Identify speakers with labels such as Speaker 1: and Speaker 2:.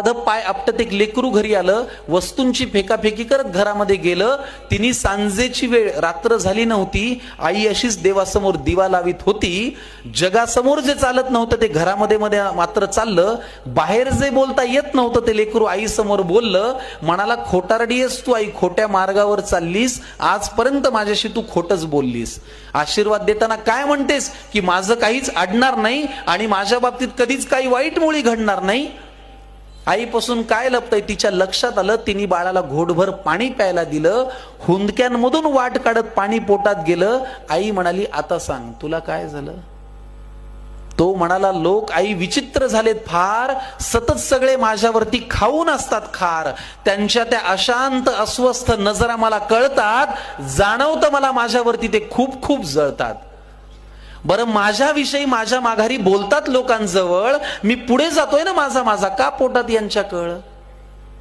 Speaker 1: पाय आपटत एक लेकरू घरी आलं, वस्तूंची फेकाफेकी करत घरामध्ये गेलं. तिने सांजेची वेळ, रात्र झाली नव्हती, आई अशीच देवासमोर दिवा लावित होती. जगासमोर जे चालत नव्हतं ते घरामध्ये मध्ये मात्र चाललं. बाहेर जे बोलता येत नव्हतं ते लेकरू आई समोर बोललं. म्हणाला, खोटारडी आहेस तू आई, खोट्या मार्गावर चाललीस, आजपर्यंत माझ्याशी तू खोटच बोललीस. आशीर्वाद देताना काय म्हणतेस की माझं काहीच अडणार नाही आणि माझ्या बाबतीत कधीच काही वाईट मुळी घडणार नाही. आईपासून काय लपतंय तिच्या लक्षात आलं. तिने बाळाला घोटभर पाणी प्यायला दिलं. हुंदक्यांमधून वाट काढत पाणी पोटात गेलं. आई म्हणाली, आता सांग तुला काय झालं. तो म्हणाला, लोक आई विचित्र झालेत फार, सतत सगळे माझ्यावरती खाऊन असतात खार. त्यांच्या त्या अशांत अस्वस्थ नजरा मला कळतात, जाणवतं मला माझ्यावरती ते खूप खूप जळतात. बरं, माझ्याविषयी माझ्या माघारी बोलतात लोकांजवळ, मी पुढे जातोय ना माझा माझा, का पोटात यांच्या कळ.